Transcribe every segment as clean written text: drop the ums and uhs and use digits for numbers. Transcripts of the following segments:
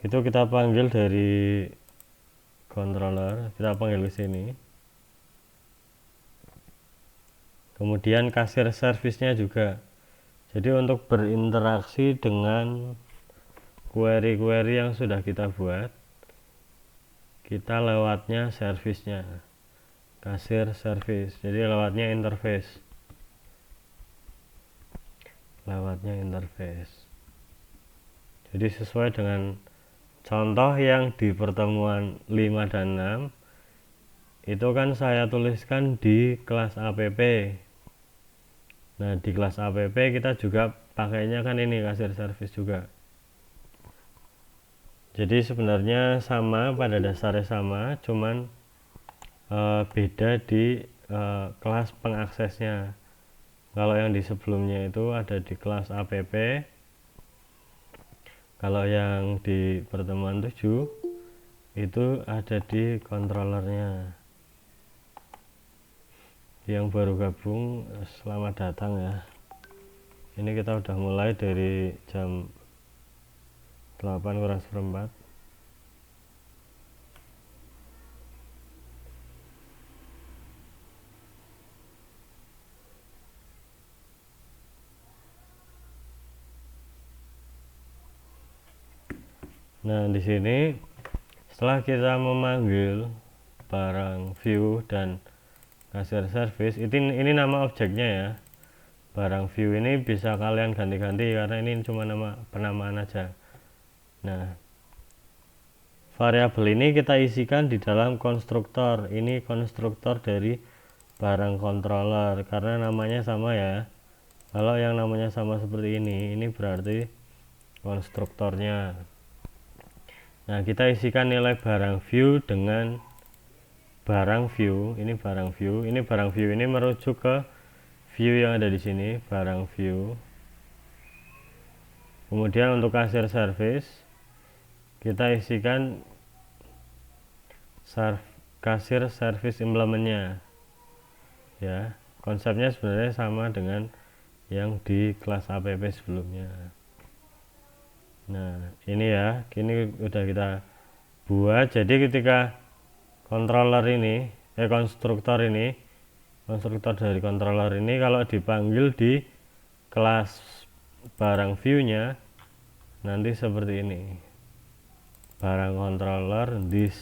itu kita panggil dari controller, kita panggil ke sini. Kemudian kasir service-nya juga. Jadi untuk berinteraksi dengan query-query yang sudah kita buat, kita lewatnya service-nya, kasir service. Jadi lewatnya interface. Jadi sesuai dengan contoh yang di pertemuan 5 dan 6 itu kan saya tuliskan di kelas app. Nah, di kelas app kita juga pakainya kan ini kasir service juga. Jadi sebenarnya sama, pada dasarnya sama, cuman beda di kelas pengaksesnya. Kalau yang di sebelumnya itu ada di kelas app, kalau yang di pertemuan 7 itu ada di controllernya. Yang baru gabung, selamat datang ya. Ini kita udah mulai dari jam 8:04. Nah, di sini setelah kita memanggil barang view dan kasir service, ini nama objeknya ya. Barang view ini bisa kalian ganti-ganti karena ini cuma nama penamaan aja. Nah, variabel ini kita isikan di dalam konstruktor. Ini konstruktor dari barang controller karena namanya sama ya. Kalau yang namanya sama seperti ini berarti konstruktornya. Nah, kita isikan nilai barang view dengan barang view. Ini barang view. Ini barang view ini merujuk ke view yang ada di sini, barang view. Kemudian untuk kasir service kita isikan kasir service implementnya. Ya, konsepnya sebenarnya sama dengan yang di kelas app sebelumnya. Nah, ini ya, ini udah kita buat. Jadi ketika konstruktor dari controller ini kalau dipanggil di kelas barang view-nya nanti seperti ini. Barang controller this.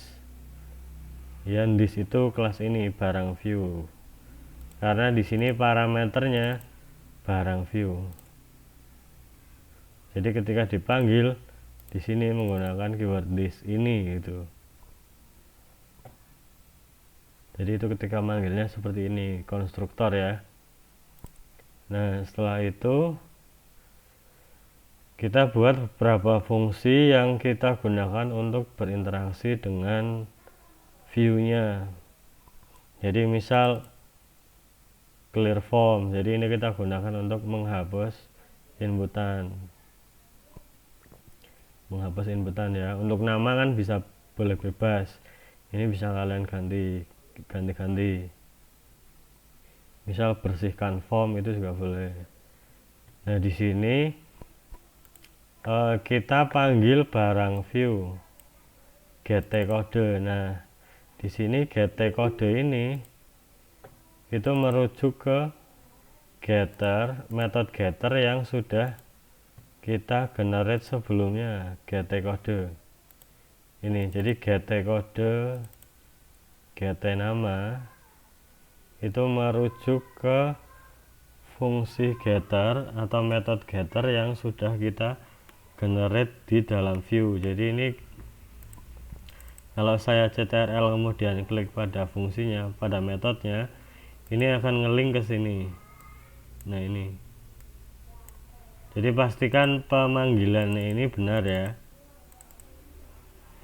Ya, this itu kelas ini barang view. Karena di sini parameternya barang view. Jadi ketika dipanggil di sini menggunakan keyword this ini gitu. Jadi itu ketika manggilnya seperti ini, konstruktor ya. Nah, setelah itu kita buat beberapa fungsi yang kita gunakan untuk berinteraksi dengan view-nya. Jadi misal clear form. Jadi ini kita gunakan untuk menghapus inputan. Ya. Untuk nama kan bisa boleh bebas. Ini bisa kalian ganti. Misal bersihkan form itu juga boleh. Nah, di sini kita panggil barang view get kode. Nah, di sini get kode ini itu merujuk ke metode getter yang sudah kita generate sebelumnya, get kode ini. Jadi get kode, get nama itu merujuk ke fungsi getter atau metode getter yang sudah kita generate di dalam view. Jadi ini kalau saya ctrl kemudian klik pada fungsinya, pada metodenya, ini akan ngelink ke sini. Nah, ini. Jadi pastikan pemanggilannya ini benar ya.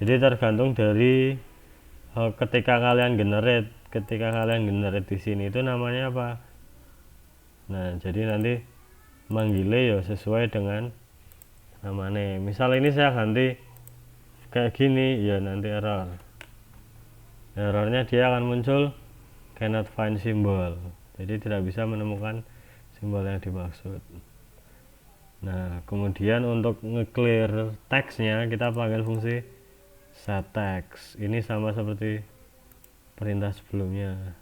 Jadi tergantung dari ketika kalian generate di sini itu namanya apa. Nah, jadi nanti manggilnya ya sesuai dengan namanya. Misal ini saya ganti kayak gini, ya nanti errornya dia akan muncul cannot find symbol. Jadi tidak bisa menemukan simbol yang dimaksud. Nah, kemudian untuk nge-clear teksnya kita panggil fungsi setText. Ini sama seperti perintah sebelumnya.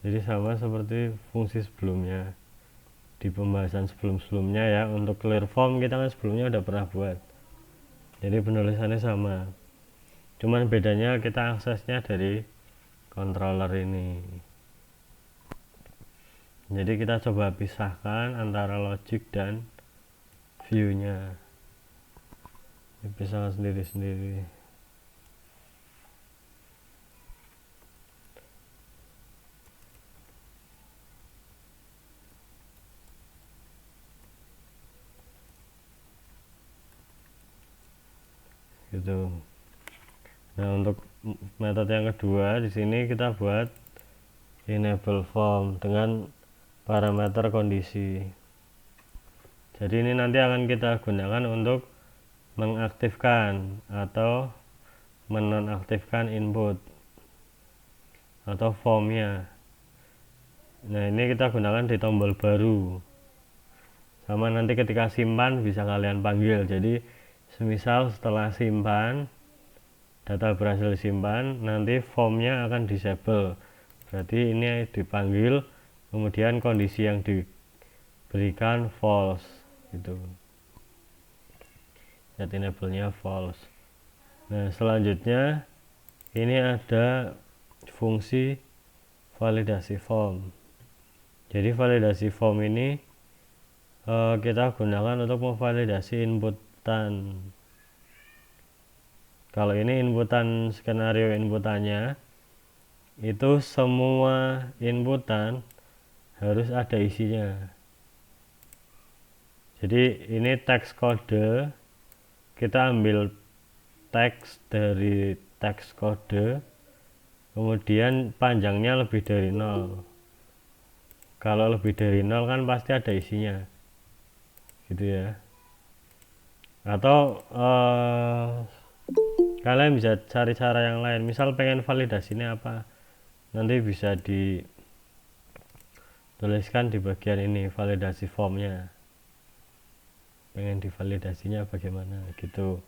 Jadi sama seperti fungsi sebelumnya di pembahasan sebelum-sebelumnya ya. Untuk clear form kita kan sebelumnya udah pernah buat, jadi penulisannya sama, cuman bedanya kita aksesnya dari controller ini. Jadi kita coba pisahkan antara logic dan view-nya, dipisahkan sendiri-sendiri. Gitu. Nah, untuk metode yang kedua di sini kita buat enable form dengan parameter kondisi. Jadi ini nanti akan kita gunakan untuk mengaktifkan atau menonaktifkan input atau formnya. Nah, ini kita gunakan di tombol baru. Sama nanti ketika simpan bisa kalian panggil. Jadi semisal setelah simpan, data berhasil disimpan, nanti formnya akan disable. Berarti ini dipanggil, kemudian kondisi yang diberikan false gitu. Set enable-nya false. Nah, selanjutnya ini ada fungsi validasi form. Jadi validasi form ini kita gunakan untuk memvalidasi inputan. Kalau ini inputan, skenario inputannya itu semua inputan harus ada isinya. Jadi ini teks kode, kita ambil teks dari teks kode, kemudian panjangnya lebih dari 0. Kalau lebih dari 0 kan pasti ada isinya, gitu ya. Atau kalian bisa cari cara yang lain, misal pengen validasinya apa, nanti bisa dituliskan di bagian ini validasi formnya, pengen divalidasinya bagaimana gitu.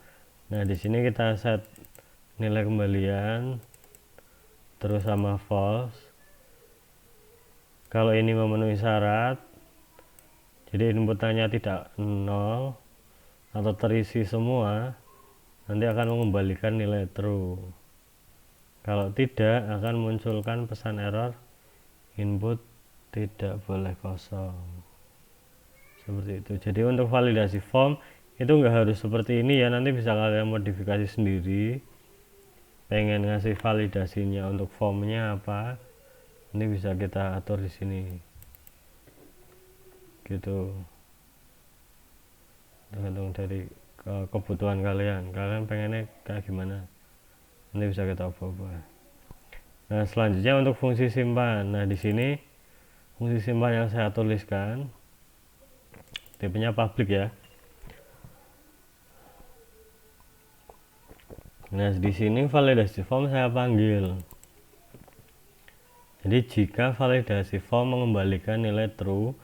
Nah, di sini kita set nilai kembalian terus sama false. Kalau ini memenuhi syarat, jadi inputannya tidak 0 atau terisi semua, nanti akan mengembalikan nilai true. Kalau tidak, akan munculkan pesan error input tidak boleh kosong, seperti itu. Jadi untuk validasi form itu nggak harus seperti ini ya, nanti bisa kalian modifikasi sendiri. Pengen ngasih validasinya untuk formnya apa, ini bisa kita atur di sini gitu, tergantung dari kebutuhan kalian pengennya kayak gimana, ini bisa kita ubah-ubah. Nah, selanjutnya untuk fungsi simpan. Nah, di sini fungsi simpan yang saya tuliskan tipenya public ya. Nah, di sini validasi form saya panggil. Jadi jika validasi form mengembalikan nilai true,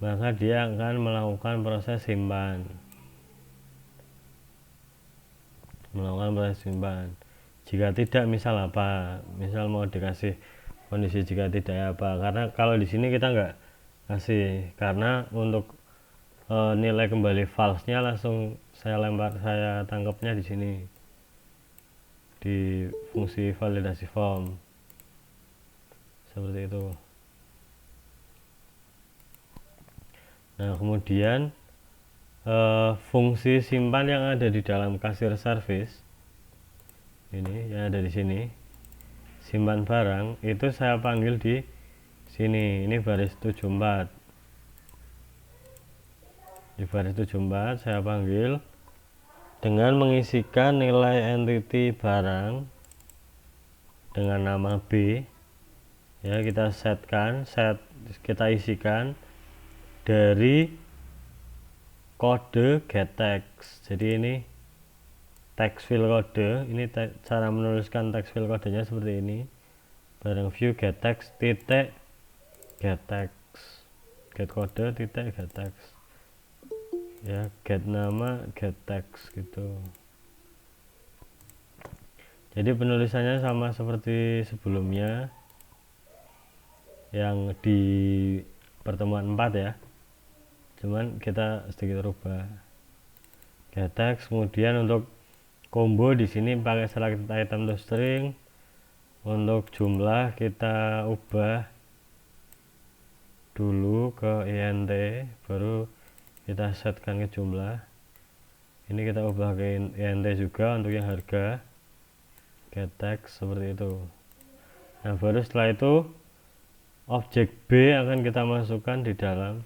maka dia akan melakukan proses simpan. Jika tidak, misal apa? Misal mau dikasih kondisi jika tidak ya apa? Karena kalau di sini kita nggak kasih, karena untuk nilai kembali false-nya langsung saya tangkapnya di sini di fungsi validasi form, seperti itu. Nah, kemudian fungsi simpan yang ada di dalam kasir service ini yang ada di sini, simpan barang, itu saya panggil di sini. Ini baris 74. Di baris 74 saya panggil dengan mengisikan nilai entity barang dengan nama B ya, kita kita isikan dari kode getText. Jadi ini text field kode. Ini cara menuliskan text field kodenya seperti ini. Barang view get text titik get text, get kode titik get text, ya get nama get text gitu. Jadi penulisannya sama seperti sebelumnya yang di pertemuan 4 ya, cuman kita sedikit rubah get text. Kemudian untuk combo di sini pakai selected item to string. Untuk jumlah kita ubah dulu ke int, baru kita setkan ke jumlah. Ini kita ubah ke int juga untuk yang harga get text seperti itu. Nah baru setelah itu objek B akan kita masukkan di dalam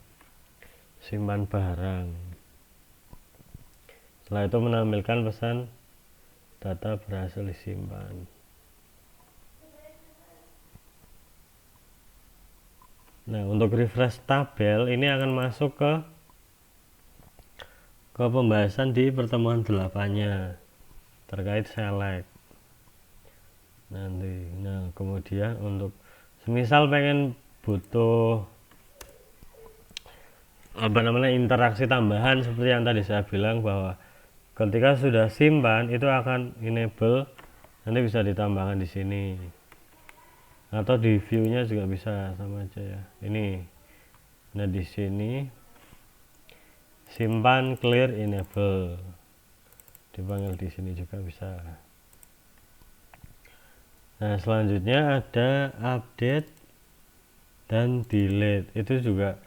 simpan barang. Setelah itu menampilkan pesan data berhasil disimpan. Nah untuk refresh tabel ini akan masuk ke pembahasan di pertemuan 8-nya terkait select nanti. Nah kemudian untuk semisal pengen butuh interaksi tambahan seperti yang tadi saya bilang, bahwa ketika sudah simpan itu akan enable, nanti bisa ditambahkan di sini atau di view-nya juga bisa, sama aja ya. Ini nah di sini simpan clear enable, dipanggil di sini juga bisa. Nah selanjutnya ada update dan delete, itu juga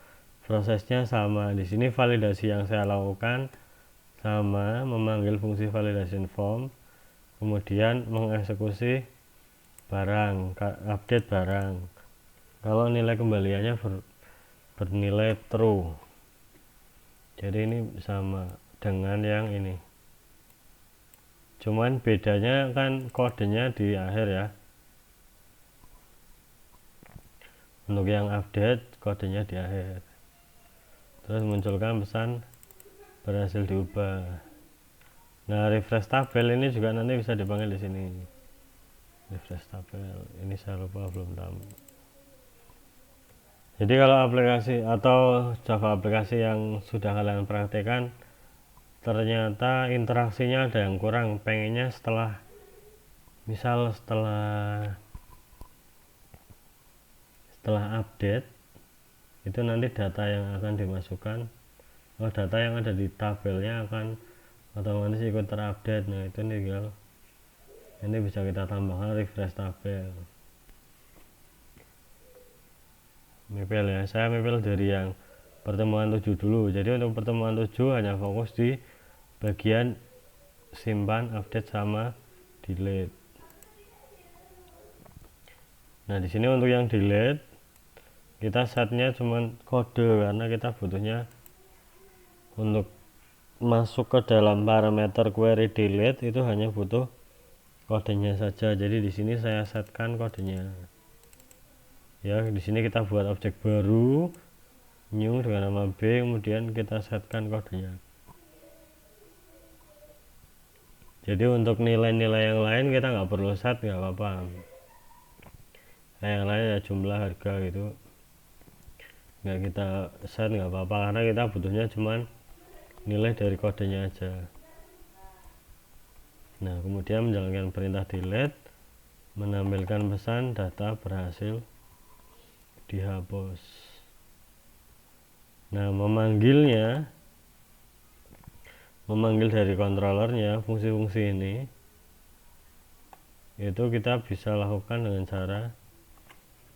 prosesnya sama. Di sini validasi yang saya lakukan sama, memanggil fungsi validation form, kemudian mengeksekusi barang, update barang. Kalau nilai kembaliannya bernilai true. Jadi ini sama dengan yang ini, cuman bedanya kan kodenya di akhir ya. Untuk yang update kodenya di akhir, terus munculkan pesan berhasil diubah. Nah refresh tabel ini juga nanti bisa dipanggil di sini. Refresh tabel ini saya lupa belum tahu. Jadi kalau aplikasi atau Java aplikasi yang sudah kalian praktekkan ternyata interaksinya ada yang kurang, pengennya setelah update itu nanti data yang akan dimasukkan, data yang ada di tabelnya akan otomatis ikut terupdate. Nah itu tinggal ini bisa kita tambahkan refresh tabel. Mapel ya, saya mapel dari yang pertemuan 7 dulu. Jadi untuk pertemuan 7 hanya fokus di bagian simpan, update sama delete. Nah di sini untuk yang delete kita setnya cuma kode, karena kita butuhnya untuk masuk ke dalam parameter query delete itu hanya butuh kodenya saja. Jadi di sini saya setkan kodenya. Ya, di sini kita buat objek baru new dengan nama B, kemudian kita setkan kodenya. Jadi untuk nilai-nilai yang lain kita nggak perlu set, nggak apa-apa. Nah, yang lain ya jumlah, harga gitu nggak kita set, nggak apa-apa, karena kita butuhnya cuman nilai dari kodenya aja. Nah kemudian menjalankan perintah delete, menampilkan pesan data berhasil dihapus. Nah memanggil dari controllernya fungsi-fungsi ini itu kita bisa lakukan dengan cara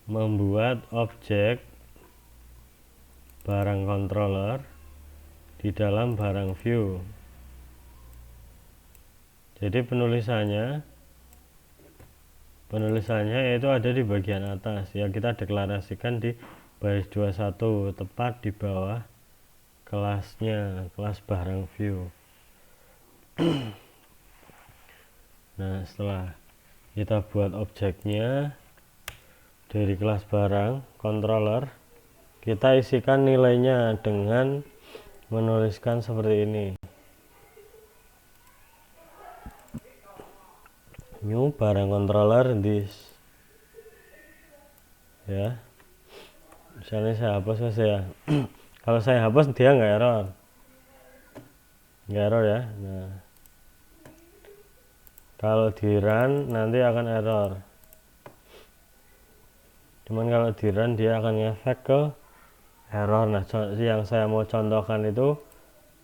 membuat objek barang controller di dalam barang view. Jadi penulisannya itu ada di bagian atas yang kita deklarasikan di baris 21 tepat di bawah kelasnya, kelas barang view. Nah setelah kita buat objeknya dari kelas barang controller, kita isikan nilainya dengan menuliskan seperti ini. new barang controller this, ya. Misalnya saya hapus ya. Kalau saya hapus dia nggak error ya. Nah, kalau di run nanti akan error, cuman kalau di run dia akan ngefek ke error. Nah, yang saya mau contohkan itu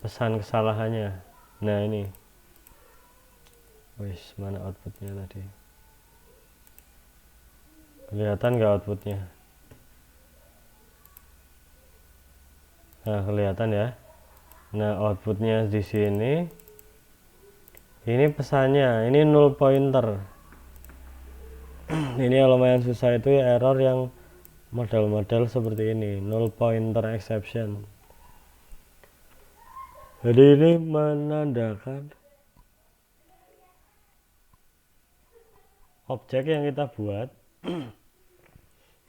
pesan kesalahannya. Nah, ini wis, mana outputnya tadi, kelihatan nggak outputnya? Nah, kelihatan ya. Nah, outputnya di sini, ini pesannya, ini null pointer. Ini yang lumayan susah itu ya, error yang model-model seperti ini, null pointer exception. Jadi ini menandakan objek yang kita buat.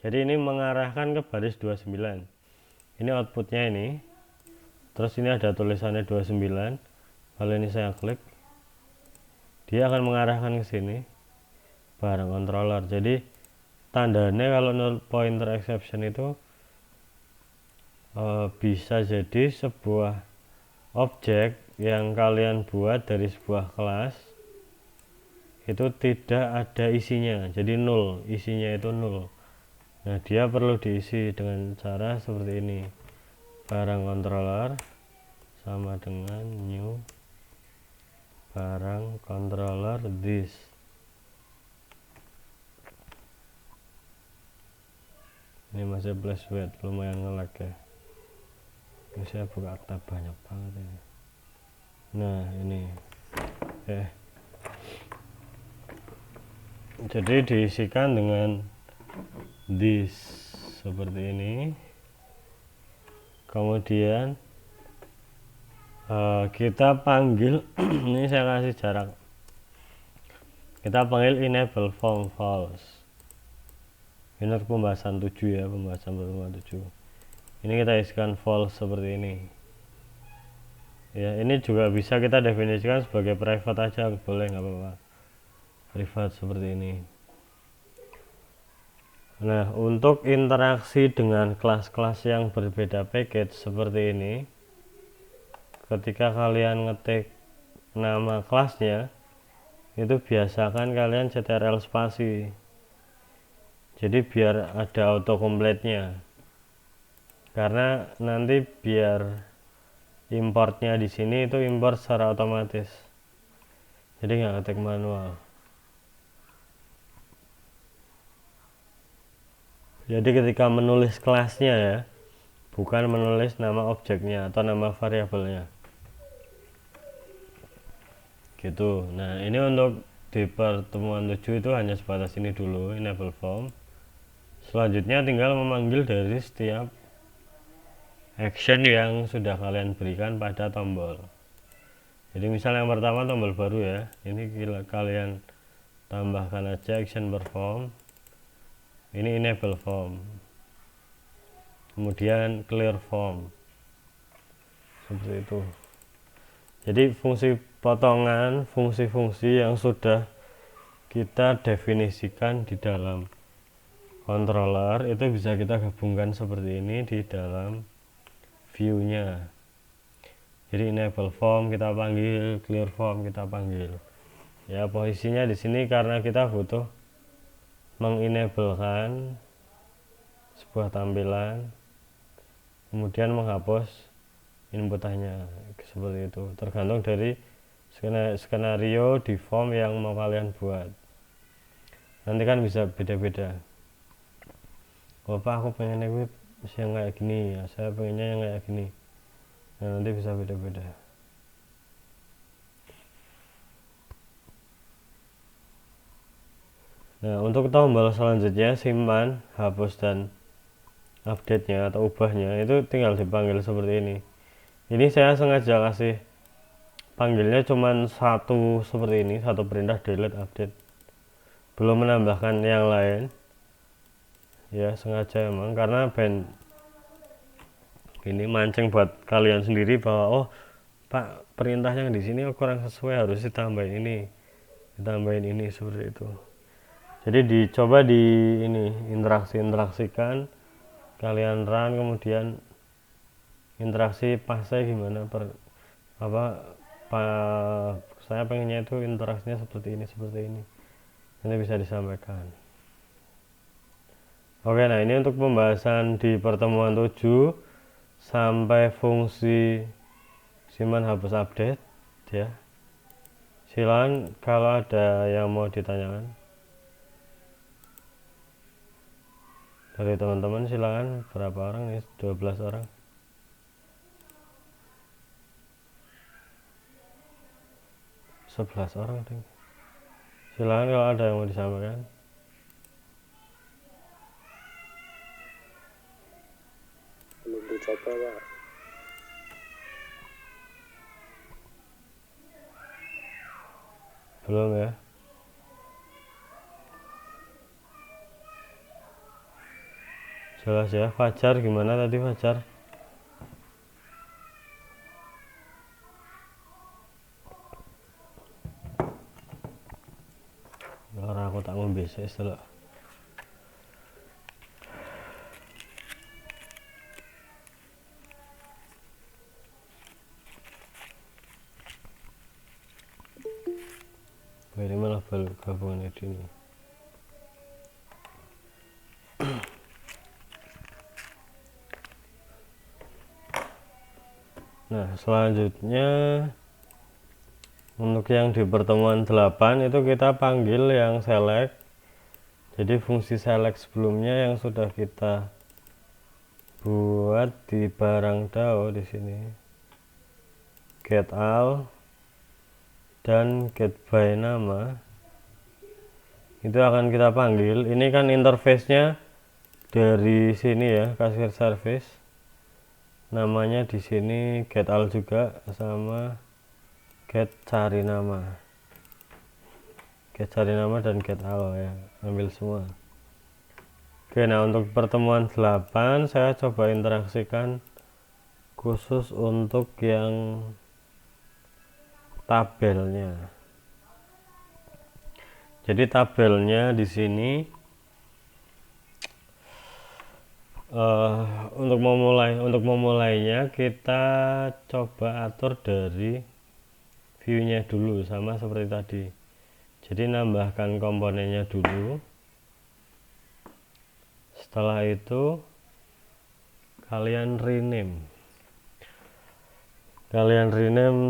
Jadi ini mengarahkan ke baris 29. Ini outputnya ini. Terus ini ada tulisannya 29. Kalau ini saya klik, dia akan mengarahkan ke sini, barang controller. Jadi tandanya kalau null pointer exception itu bisa jadi sebuah objek yang kalian buat dari sebuah kelas itu tidak ada isinya, jadi nol, isinya itu nol. Nah, dia perlu diisi dengan cara seperti ini, barang controller sama dengan new barang controller this. Ini masih plus weight, lumayan nge-lag ya. Ini saya buka tab banyak banget ini. Nah, ini jadi diisikan dengan this seperti ini. Kemudian kita panggil ini saya kasih jarak, kita panggil enable form false. Ini pembahasan 7 ya, pembahasan pertemuan 7. Ini kita isikan false seperti ini ya. Ini juga bisa kita definisikan sebagai private aja, boleh, nggak apa-apa, private seperti ini. Nah, untuk interaksi dengan kelas-kelas yang berbeda package seperti ini, ketika kalian ngetik nama kelasnya, itu biasakan kalian ctrl spasi, jadi biar ada autocomplete-nya, karena nanti biar importnya di sini itu import secara otomatis, jadi nggak ngetik manual. Jadi ketika menulis kelasnya ya, bukan menulis nama objeknya atau nama variabelnya gitu. Nah, ini untuk di pertemuan 7 itu hanya sebatas ini dulu, enable form. Selanjutnya tinggal memanggil dari setiap action yang sudah kalian berikan pada tombol. Jadi misalnya yang pertama tombol baru ya, ini kalian tambahkan aja action perform, ini enable form, kemudian clear form, seperti itu. Jadi fungsi potongan, fungsi-fungsi yang sudah kita definisikan di dalam controller itu bisa kita gabungkan seperti ini di dalam view-nya. Jadi enable form kita panggil, clear form kita panggil. Ya, posisinya di sini karena kita butuh mengenablekan sebuah tampilan, kemudian menghapus inputannya, seperti itu. Tergantung dari skenario di form yang mau kalian buat. Nanti kan bisa beda-beda. Oh Pak, aku pengennya yang kayak gini ya, saya pengennya yang kayak gini. Nah, nanti bisa beda-beda. Nah, untuk tombol selanjutnya, simpan, hapus, dan update-nya atau ubahnya itu tinggal dipanggil seperti ini. Ini saya sengaja kasih panggilnya cuman satu seperti ini, satu perintah delete update, belum menambahkan yang lain ya, sengaja emang karena ini mancing buat kalian sendiri bahwa oh Pak, perintahnya di sini kurang sesuai, harus ditambahin ini. ditambahin ini seperti itu. Jadi dicoba di ini interaksikan, kalian run, kemudian interaksi pasnya gimana saya pengennya itu interaksinya seperti ini nanti bisa disampaikan. Oke, nah ini untuk pembahasan di pertemuan 7 sampai fungsi simpan hapus update ya. Silakan kalau ada yang mau ditanyakan dari teman-teman, silakan. Berapa orang nih? 12 orang. Sebelas orang ding. Silakan kalau ada yang mau disampaikan. Belum dicoba, Pak. Belum ya? Jelas ya. Fajar gimana tadi, Fajar? Orang aku tak ngombe setelah. Ini malah balik gabungan ini. Nah, selanjutnya untuk yang di pertemuan 8 itu kita panggil yang select. Jadi fungsi select sebelumnya yang sudah kita buat di barang DAO di sini. Get all dan get by nama itu akan kita panggil. Ini kan interface-nya dari sini ya, kasir service. Namanya di sini get all juga sama get cari nama. Get cari nama dan get all ya, ambil semua. Oke, nah untuk pertemuan 8 saya coba interaksikan khusus untuk yang tabelnya. Jadi tabelnya di sini untuk memulainya kita coba atur dari view-nya dulu sama seperti tadi. Jadi nambahkan komponennya dulu. Setelah itu kalian rename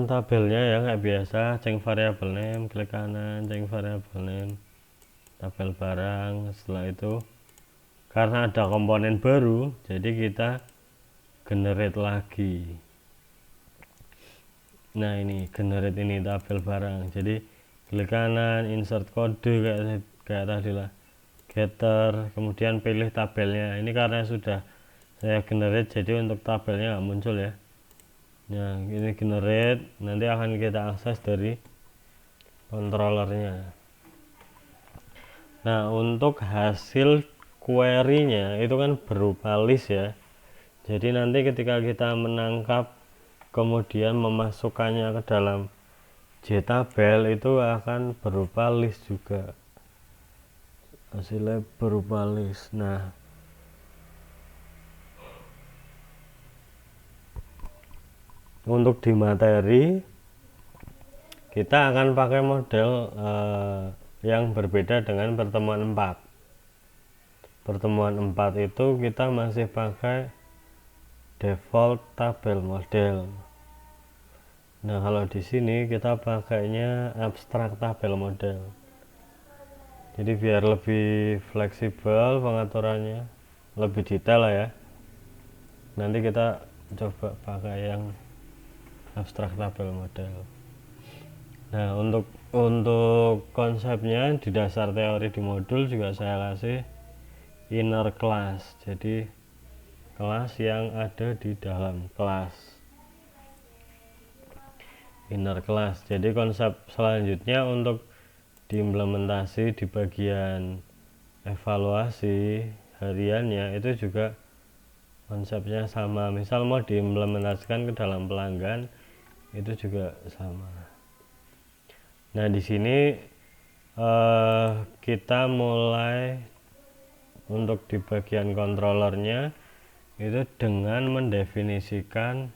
tabelnya ya kayak biasa, change variable name, klik kanan, change variable name, tabel barang. Setelah itu karena ada komponen baru, jadi kita generate lagi. Nah ini generate ini tabel barang, jadi klik kanan, insert kode kayak tadi lah, getter, kemudian pilih tabelnya. Ini karena sudah saya generate, jadi untuk tabelnya nggak muncul ya. Nah ini generate, nanti akan kita akses dari controllernya. Nah untuk hasil query-nya itu kan berupa list ya. Jadi nanti ketika kita menangkap kemudian memasukkannya ke dalam JTabel itu akan berupa list juga. Hasilnya berupa list. Nah untuk di materi kita akan pakai model yang berbeda dengan pertemuan 4. Pertemuan 4 itu kita masih pakai default tabel model. Nah kalau di sini kita pakainya abstrak tabel model. Jadi biar lebih fleksibel pengaturannya, lebih detail lah ya. Nanti kita coba pakai yang abstrak tabel model. Nah untuk konsepnya di dasar teori di modul juga saya kasih inner class, jadi kelas yang ada di dalam kelas, inner class. Jadi konsep selanjutnya untuk diimplementasi di bagian evaluasi hariannya itu juga konsepnya sama. Misal mau diimplementasikan ke dalam pelanggan itu juga sama. Nah di sini kita mulai untuk di bagian controllernya itu dengan mendefinisikan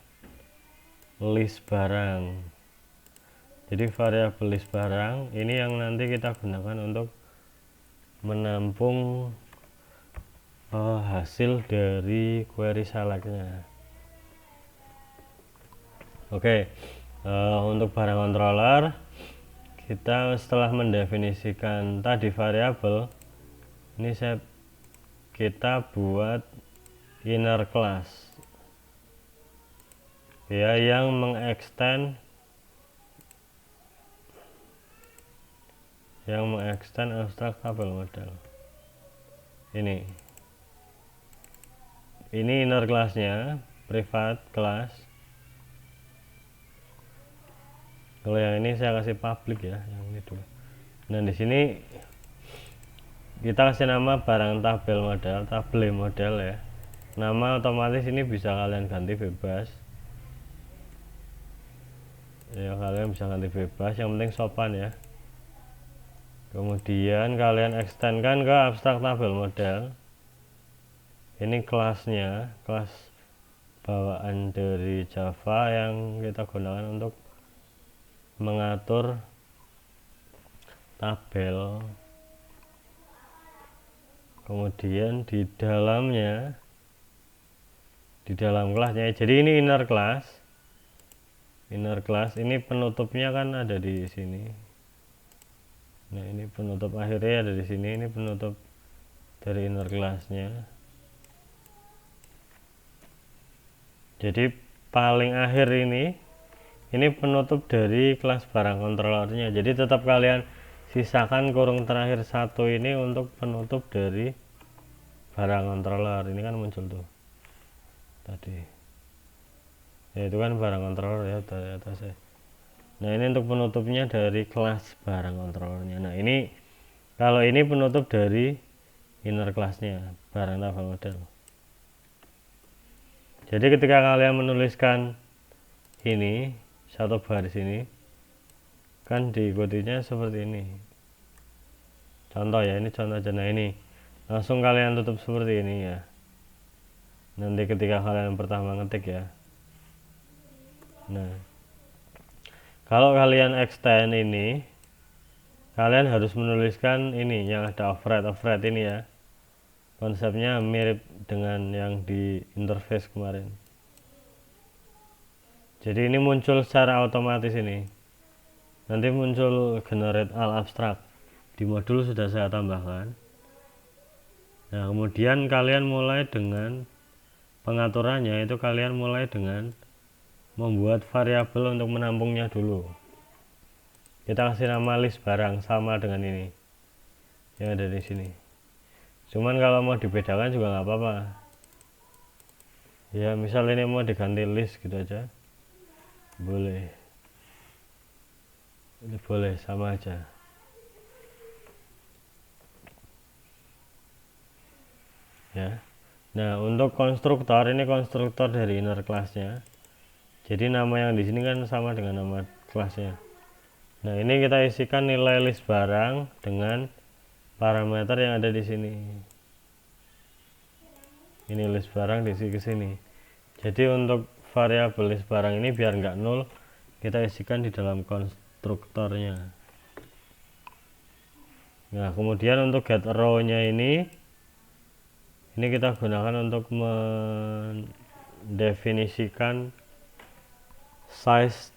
list barang. Jadi variabel list barang ini yang nanti kita gunakan untuk menampung hasil dari query selectnya. Oke, untuk barang controller kita setelah mendefinisikan tadi variabel ini kita buat inner class ya yang mengextend abstract tabel model. Ini inner classnya, private class. Kalau yang ini saya kasih public ya, yang ini dulu. Nah di sini kita kasih nama barang tabel model ya. Nama otomatis ini bisa kalian ganti bebas. Ya kalian bisa ganti bebas, yang penting sopan ya. Kemudian kalian extendkan ke abstract tabel model. Ini kelasnya, kelas bawaan dari Java yang kita gunakan untuk mengatur tabel. Kemudian di dalam kelasnya, jadi ini inner class ini penutupnya kan ada di sini. Nah ini penutup akhirnya ada di sini, ini penutup dari inner classnya. Jadi paling akhir ini penutup dari kelas barang controllernya. Jadi tetap kalian sisakan kurung terakhir satu ini untuk penutup dari barang controller. Ini kan muncul tuh tadi ya, itu kan barang controller ya dari atas ya. Nah ini untuk penutupnya dari kelas barang controllernya. Nah ini kalau ini penutup dari inner classnya barang tabel model. Jadi ketika kalian menuliskan ini satu baris ini kan diikutinya seperti ini, contoh ya, ini contoh aja. Nah ini langsung kalian tutup seperti ini ya, nanti ketika kalian pertama ngetik ya. Nah kalau kalian extend ini kalian harus menuliskan ini yang ada override ini ya, konsepnya mirip dengan yang di interface kemarin. Jadi ini muncul secara otomatis, ini nanti muncul generate all abstract di modul sudah saya tambahkan. Nah kemudian kalian mulai dengan pengaturannya, itu kalian mulai dengan membuat variabel untuk menampungnya dulu. Kita kasih nama list barang sama dengan ini yang ada di sini. Cuman kalau mau dibedakan juga nggak apa-apa ya, misal ini mau diganti list gitu aja boleh, ini boleh sama aja. Ya. Nah untuk konstruktor, ini konstruktor dari inner classnya, jadi nama yang di sini kan sama dengan nama kelasnya. Nah ini kita isikan nilai list barang dengan parameter yang ada di sini. Ini list barang diisi ke sini. Jadi untuk variabel list barang ini biar nggak nol, kita isikan di dalam konstruktornya. Nah kemudian untuk get row nya ini kita gunakan untuk mendefinisikan size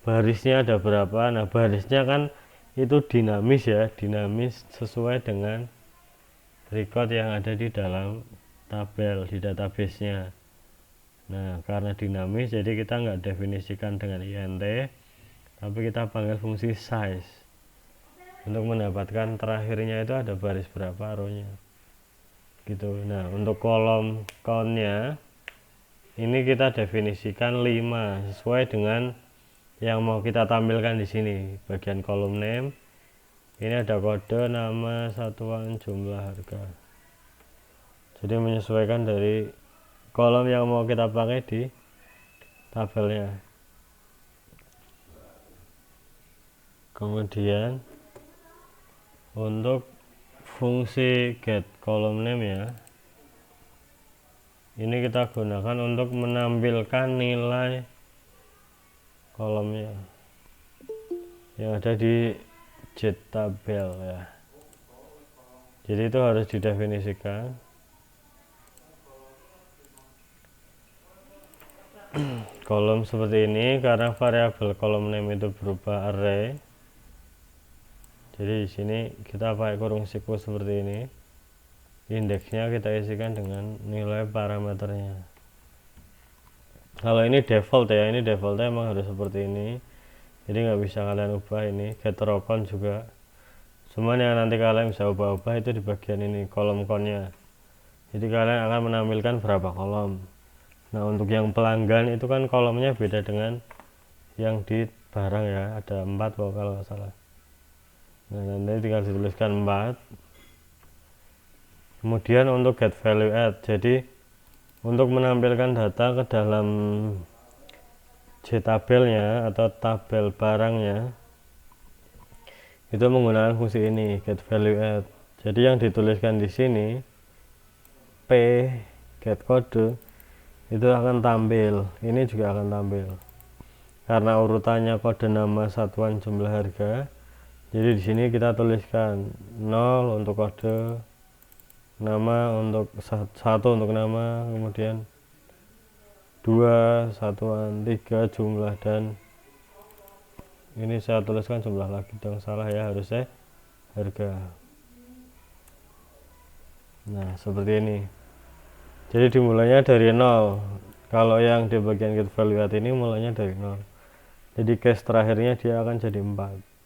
barisnya ada berapa. Nah barisnya kan itu dinamis ya, dinamis sesuai dengan record yang ada di dalam tabel di database-nya. Nah karena dinamis jadi kita nggak definisikan dengan int, tapi kita panggil fungsi size untuk mendapatkan terakhirnya itu ada baris berapa row-nya gitu. Nah untuk kolom count-nya ini kita definisikan 5 sesuai dengan yang mau kita tampilkan di sini. Bagian kolom name ini ada kode nama satuan jumlah harga, jadi menyesuaikan dari kolom yang mau kita pakai di tabelnya. Kemudian Untuk fungsi get column name ya, ini kita gunakan untuk menampilkan nilai kolomnya yang ada di jet tabel ya. Jadi itu harus didefinisikan. Kolom seperti ini karena variabel kolom name itu berupa array. Jadi di sini kita pakai kurung siku seperti ini. Indeksnya kita isikan dengan nilai parameternya. Kalau ini default ya, ini defaultnya emang harus seperti ini. Jadi nggak bisa kalian ubah ini. Get row count juga. Cuman yang nanti kalian bisa ubah-ubah itu di bagian ini, kolom countnya. Jadi kalian akan menampilkan berapa kolom. Nah untuk yang pelanggan itu kan kolomnya beda dengan yang di barang ya, ada 4 kalau nggak salah. Nah nanti tinggal dituliskan 4. Kemudian untuk get value add, jadi untuk menampilkan data ke dalam JTabelnya atau tabel barangnya itu menggunakan fungsi ini, get value add. Jadi yang dituliskan di sini P get kode itu akan tampil, ini juga akan tampil karena urutannya kode nama satuan jumlah harga. Jadi di sini kita tuliskan 0 untuk kode nama, untuk 1 untuk nama, kemudian 2 satuan, 3 jumlah, dan ini saya tuliskan jumlah lagi dong, salah ya, harusnya harga. Nah seperti ini. Jadi dimulainya dari 0. Kalau yang di bagian get value add ini mulainya dari 0. Jadi case terakhirnya dia akan jadi 4.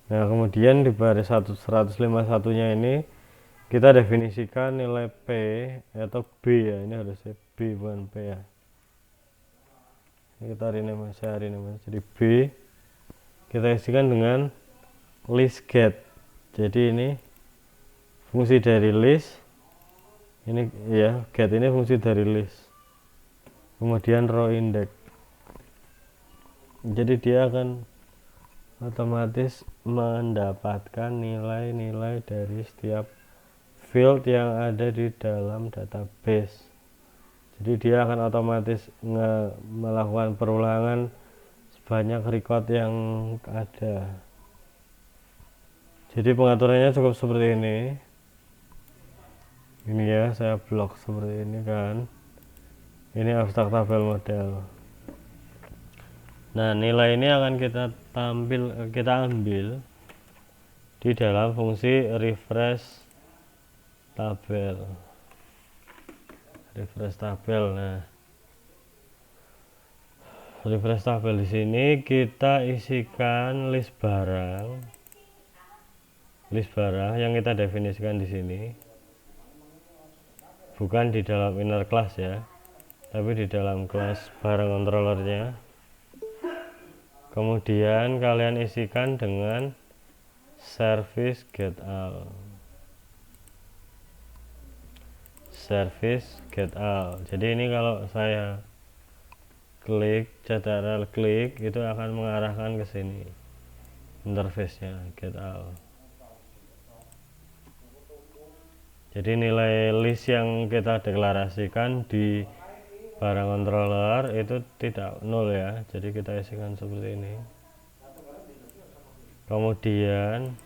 Nah kemudian di baris 151 nya ini kita definisikan nilai P atau B ya, ini harusnya B bukan P ya. Ini kita rename, saya rename jadi B. Kita isikan dengan list get. Jadi ini fungsi dari list, ini ya, get ini fungsi dari list. Kemudian row index. Jadi dia akan otomatis mendapatkan nilai-nilai dari setiap field yang ada di dalam database. Jadi dia akan otomatis melakukan perulangan sebanyak record yang ada. Jadi pengaturannya cukup seperti ini. Ini ya, saya blok seperti ini kan. Ini abstrak tabel model. Nah nilai ini akan kita ambil di dalam fungsi refresh tabel. Nah refresh tabel di sini kita isikan list barang yang kita definisikan di sini, bukan di dalam inner class ya, tapi di dalam kelas barang controllernya. Kemudian kalian isikan dengan service get all. Jadi ini kalau saya klik CTRL klik itu akan mengarahkan ke sini interface-nya get all. Jadi nilai list yang kita deklarasikan di barang controller itu tidak nol ya, jadi kita isikan seperti ini. Kemudian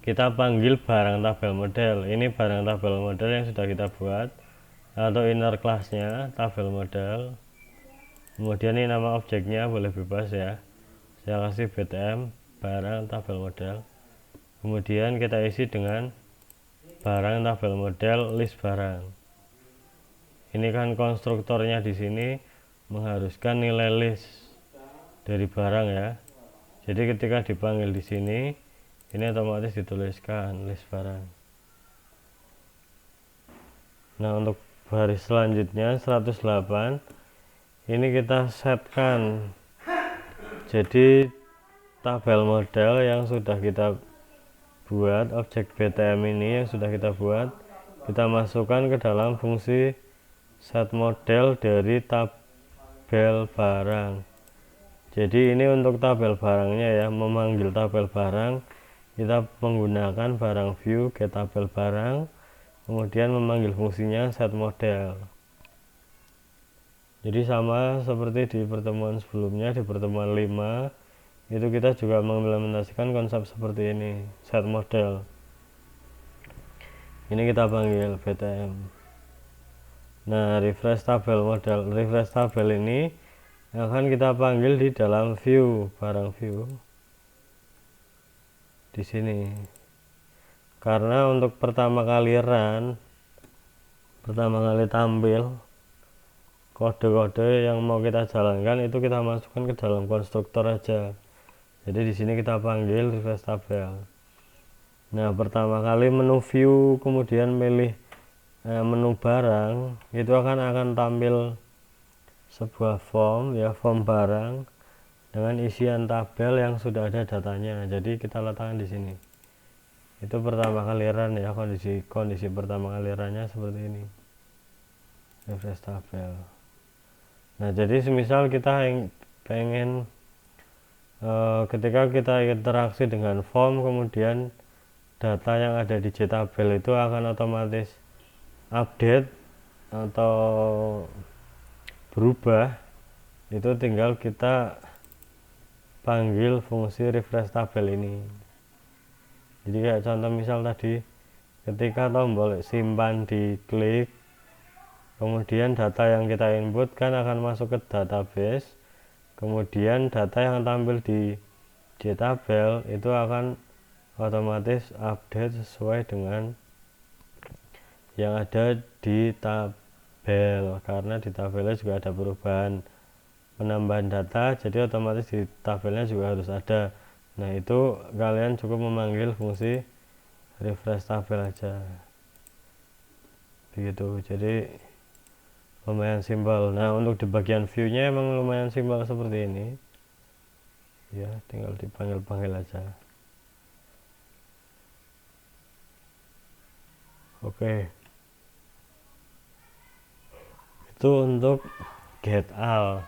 kita panggil barang tabel model. Ini barang tabel model yang sudah kita buat, atau inner classnya tabel model. Kemudian ini nama objeknya boleh bebas ya, saya kasih btm barang tabel model. Kemudian kita isi dengan barang tabel model list barang. Ini kan konstruktornya di sini mengharuskan nilai list dari barang ya. Jadi ketika dipanggil di sini, ini otomatis dituliskan list barang. Nah untuk baris selanjutnya 108 ini kita setkan. Jadi tabel model yang sudah kita buat, objek btm ini yang sudah kita buat, kita masukkan ke dalam fungsi set model dari tabel barang. Jadi ini untuk tabel barangnya ya, memanggil tabel barang kita menggunakan barang view get tabel barang, kemudian memanggil fungsinya set model. Jadi sama seperti di pertemuan sebelumnya, di pertemuan 5 itu kita juga mengimplementasikan konsep seperti ini, set model. Ini kita panggil btm. Nah, refresh tabel model, refresh tabel ini akan kita panggil di dalam view, barang view di sini. Karena untuk pertama kali tampil kode-kode yang mau kita jalankan itu kita masukkan ke dalam konstruktor aja. Jadi di sini kita panggil refresh tabel. Nah, pertama kali menu view kemudian pilih menu barang, itu akan tampil sebuah form ya, form barang dengan isian tabel yang sudah ada datanya. Jadi kita letakkan di sini. Itu pertama kali run ya, kondisi pertama kali runnya seperti ini. Refresh tabel. Nah, jadi semisal kita pengen ketika kita interaksi dengan form, kemudian data yang ada di JTabel itu akan otomatis update atau berubah, itu tinggal kita panggil fungsi refresh tabel ini. Jadi kayak contoh misal tadi, ketika tombol simpan diklik, kemudian data yang kita input kan akan masuk ke database, kemudian data yang tampil di JTabel itu akan otomatis update sesuai dengan yang ada di tabel, karena di tabelnya juga ada perubahan penambahan data, jadi otomatis di tabelnya juga harus ada. Nah, itu kalian cukup memanggil fungsi refresh tabel aja begitu. Jadi lumayan simpel. Nah, untuk di bagian view nya emang lumayan simpel seperti ini ya, tinggal dipanggil aja. Oke, itu untuk get all.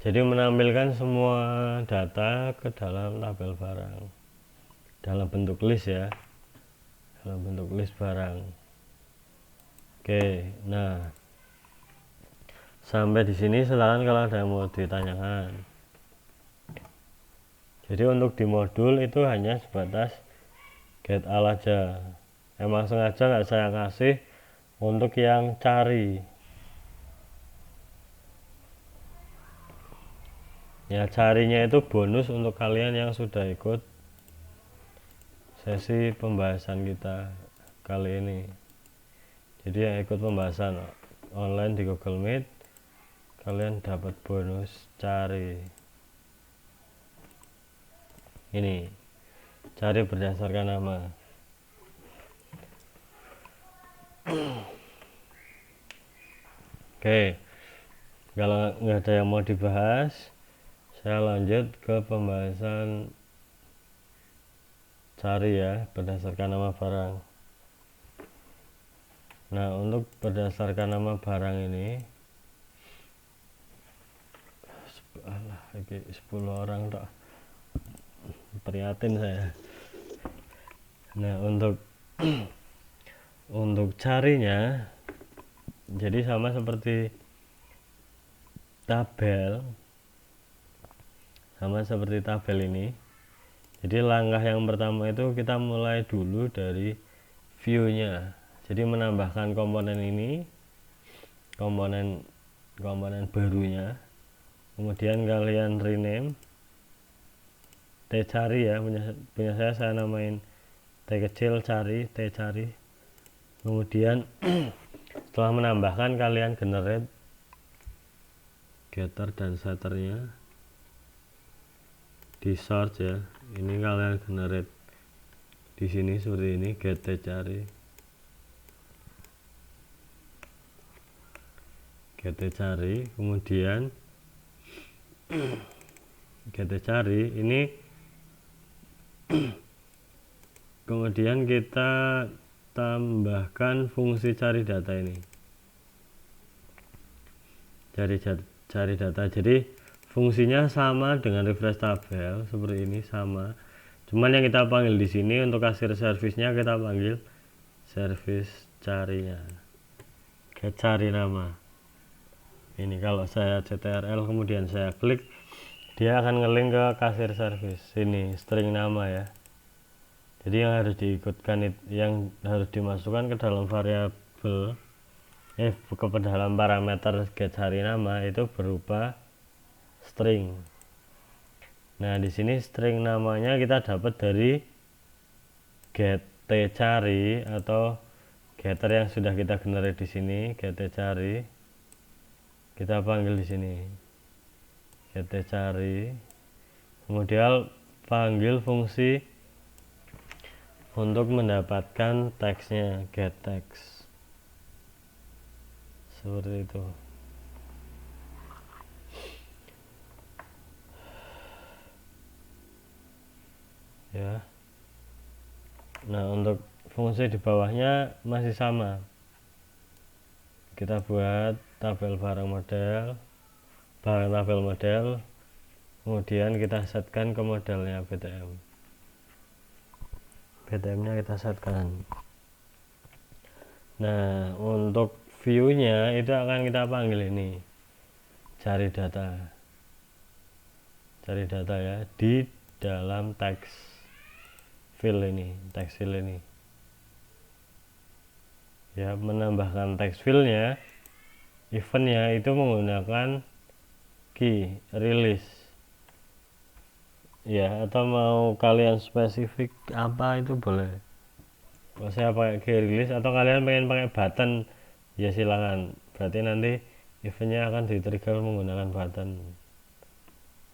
Jadi menampilkan semua data ke dalam tabel barang dalam bentuk list ya, dalam bentuk list barang. Oke, nah sampai di sini silakan kalau ada yang mau ditanyakan. Jadi untuk di modul itu hanya sebatas get all aja. Emang sengaja nggak saya kasih untuk yang cari. Ya, carinya itu bonus untuk kalian yang sudah ikut sesi pembahasan kita kali ini. Jadi yang ikut pembahasan online di Google Meet, kalian dapat bonus cari. Ini, cari berdasarkan nama. Oke, kalau nggak ada yang mau dibahas, saya lanjut ke pembahasan cari ya, berdasarkan nama barang. Nah, untuk berdasarkan nama barang ini, 10 orang tak prihatin saya. Nah, untuk carinya, jadi sama seperti tabel, ini. Jadi langkah yang pertama itu kita mulai dulu dari view-nya. Jadi menambahkan komponen ini, komponen barunya, kemudian kalian rename t-cari ya, punya saya namain t kecil cari, t-cari. Kemudian setelah menambahkan, kalian generate getter dan setternya di search ya. Ini kalian generate di sini seperti ini, get t-cari, kemudian get t-cari ini, kemudian kita tambahkan fungsi cari data ini, cari data. Jadi fungsinya sama dengan refresh tabel seperti ini, sama. Cuman yang kita panggil di sini untuk kasir servisnya kita panggil servis carinya, get cari nama. Ini kalau saya ctrl kemudian saya klik, dia akan ngelink ke kasir servis. Ini string nama ya. Jadi yang harus diikutkan, yang harus dimasukkan ke dalam variabel ke dalam parameter get cari nama itu berupa string. Nah, di sini string namanya kita dapat dari get cari atau getter yang sudah kita generate di sini, get cari. Kita panggil di sini get cari. Kemudian panggil fungsi untuk mendapatkan teksnya, get text. Seperti itu. Ya. Nah, untuk fungsi di bawahnya masih sama. Kita buat tabel barang tabel model, kemudian kita setkan ke modelnya BTM. BTM-nya kita setkan. Nah, untuk view-nya itu akan kita panggil ini cari data. Cari data ya di dalam text field ini, text field ini. Ya, menambahkan text field-nya, event-nya itu menggunakan key release. Ya, atau mau kalian spesifik apa itu boleh. Kalau saya pakai key release atau kalian pengen pakai button, ya silakan. Berarti nanti event-nya akan di-trigger menggunakan button.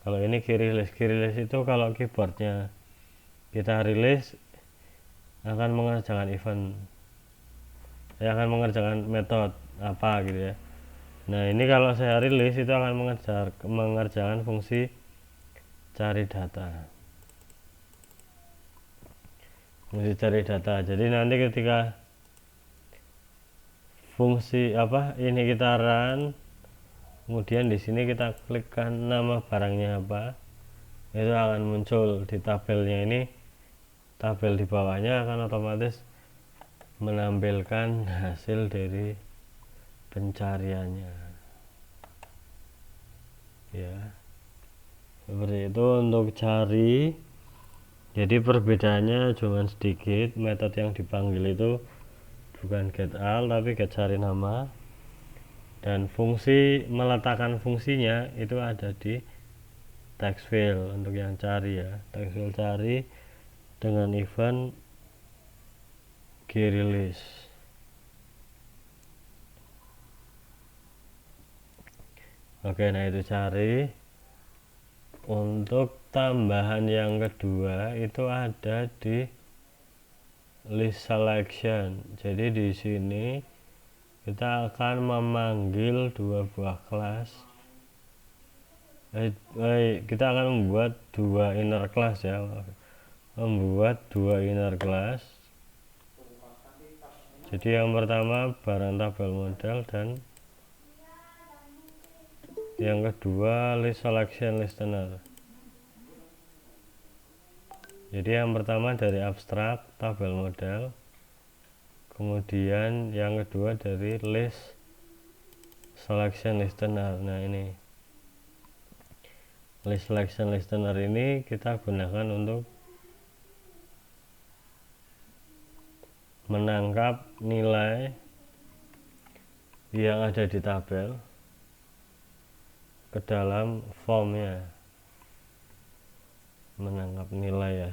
Kalau ini key release itu kalau keyboardnya kita release akan mengerjakan event, akan mengerjakan metode apa gitu ya. Nah, ini kalau saya rilis itu akan mengerjakan fungsi cari data. Fungsi cari data. Jadi nanti ketika fungsi ini kita run, kemudian di sini kita klikkan nama barangnya apa, itu akan muncul di tabelnya ini. Tabel di bawahnya akan otomatis menampilkan hasil dari pencariannya. Ya, seperti itu untuk cari. Jadi perbedaannya cuma sedikit. Metode yang dipanggil itu bukan get all tapi get cari nama, dan fungsi meletakkan fungsinya itu ada di text field untuk yang cari ya. Text field cari dengan event key release. Oke, nah itu cari. Untuk tambahan yang kedua itu ada di list selection. Jadi di sini kita akan memanggil dua buah kelas. Kita akan membuat dua inner class ya. Membuat dua inner class. Jadi yang pertama barang tabel model dan yang kedua list selection listener. Jadi yang pertama dari abstrak tabel model, kemudian yang kedua dari list selection listener. Nah, ini list selection listener ini kita gunakan untuk menangkap nilai yang ada di tabel ke dalam formnya, menangkap nilai ya.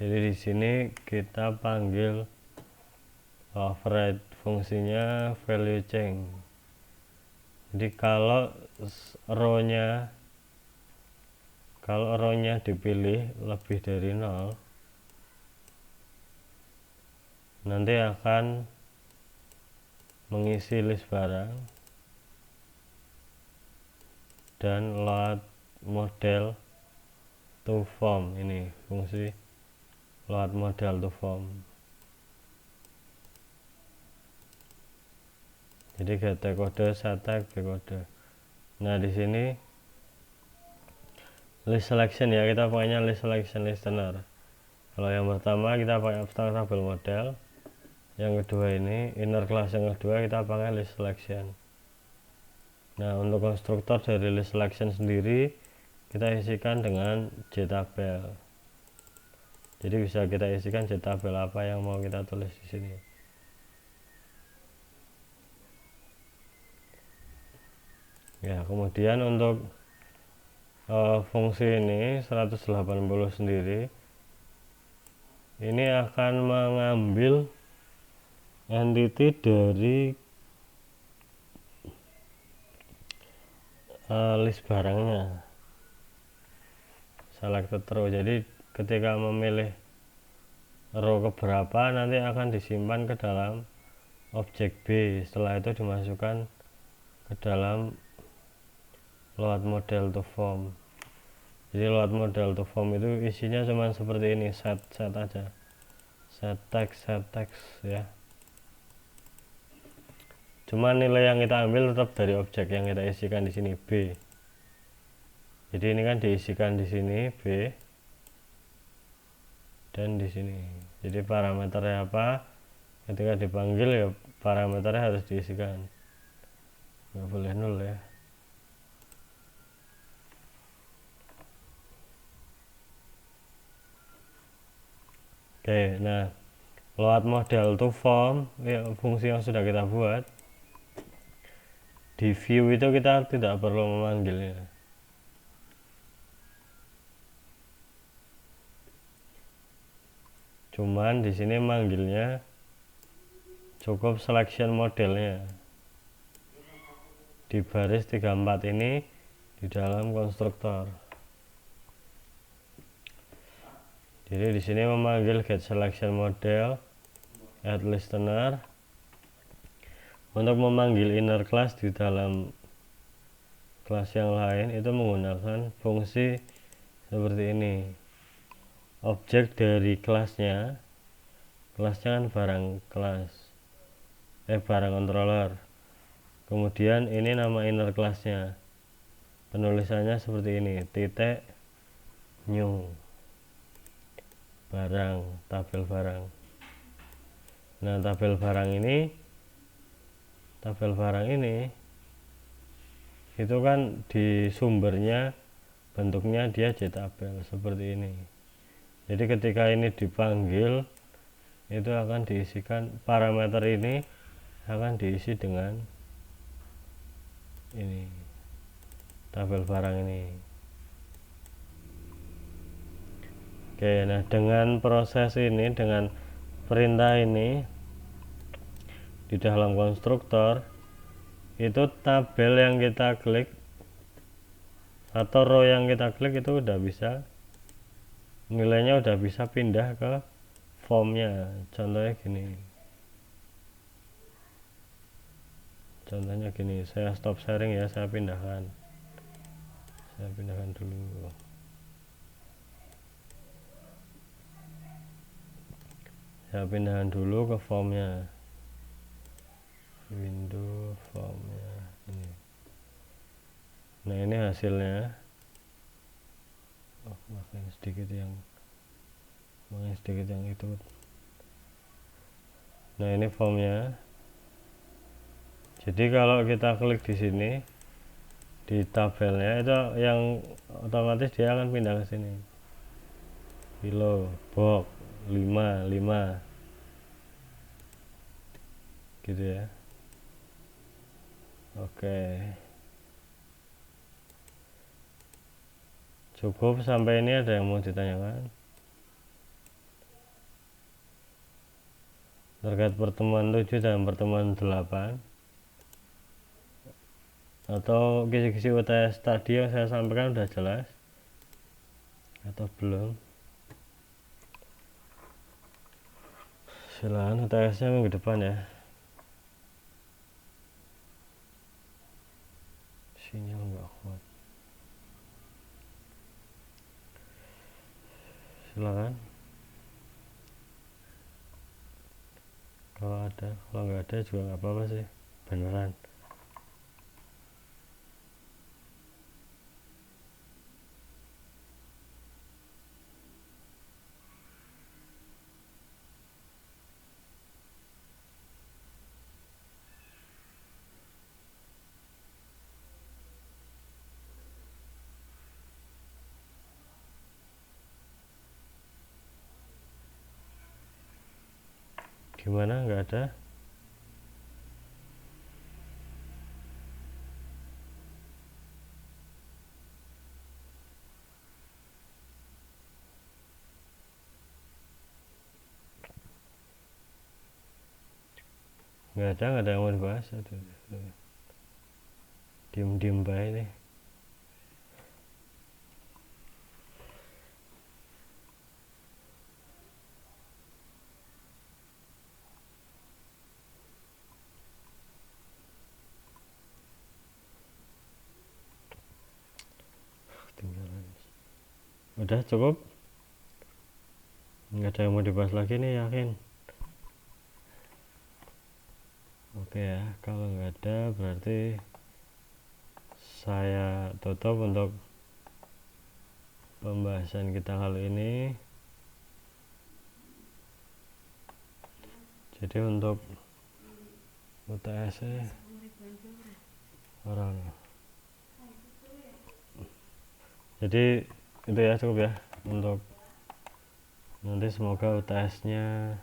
Jadi di sini kita panggil override fungsinya value change. Jadi kalau row-nya dipilih lebih dari 0, nanti akan mengisi list barang dan load model to form. Ini fungsi load model to form. Jadi get kode, set kode. Nah, di sini list selection ya, kita pakainya list selection listener. Kalau yang pertama kita pakai abstract tabel model, yang kedua ini inner class, yang kedua kita pakai list selection. Nah, untuk konstruktor dari list selection sendiri kita isikan dengan jtabel. Jadi bisa kita isikan jtabel apa yang mau kita tulis di sini. Ya, kemudian untuk fungsi ini 180 sendiri ini akan mengambil entity dari list barangnya, selected row. Jadi ketika memilih row keberapa nanti akan disimpan ke dalam objek B, setelah itu dimasukkan ke dalam load model to form. Jadi load model to form itu isinya cuma seperti ini, set aja, set text ya. Cuma nilai yang kita ambil tetap dari objek yang kita isikan di sini B. Jadi ini kan diisikan di sini B dan di sini. Jadi parameternya apa? Ketika dipanggil ya parameternya harus diisikan. Nggak boleh nol ya. Oke, nah load model to form ya, fungsi yang sudah kita buat. Di view itu kita tidak perlu memanggilnya. Cuman di sini manggilnya cukup selection modelnya di baris 34 ini di dalam konstruktor. Jadi di sini memanggil get selection model add listener. Untuk memanggil inner class di dalam kelas yang lain itu menggunakan fungsi seperti ini. Objek dari kelasnya kan barang kelas, barang controller. Kemudian ini nama inner classnya, penulisannya seperti ini, titik new barang, tabel barang. Nah, tabel barang ini itu kan di sumbernya bentuknya dia jtabel seperti ini. Jadi ketika ini dipanggil itu akan diisikan, parameter ini akan diisi dengan ini, tabel barang ini. Oke, nah dengan proses ini, dengan perintah ini di dalam konstruktor itu tabel yang kita klik atau row yang kita klik itu udah bisa, nilainya udah bisa pindah ke formnya. Contohnya gini, saya stop sharing ya, saya pindahkan dulu. Saya pindahkan dulu ke formnya, window formnya ini. Nah, ini hasilnya. Makin sedikit yang itu. Nah, ini formnya. Jadi kalau kita klik di sini di tabelnya itu yang otomatis dia akan pindah ke sini. Kilo, box 5 gitu ya. Oke, cukup sampai ini. Ada yang mau ditanyakan terkait pertemuan 7 dan pertemuan 8 atau kisi-kisi UTS tadi yang saya sampaikan sudah jelas atau belum? Silakan UTS-nya minggu depan ya. Sinyal nggak kuat. Silakan. Kalau nggak ada juga nggak apa-apa sih, beneran. Gimana, nggak ada? Nggak ada yang mau dibahas. Aduh, diem baik nih. Tinggalan. Udah cukup, nggak ada yang mau dibahas lagi nih, yakin? Oke ya, kalau nggak ada berarti saya tutup untuk pembahasan kita kali ini. Jadi untuk UTS orang, jadi itu ya, cukup ya untuk nanti. Semoga UTS nya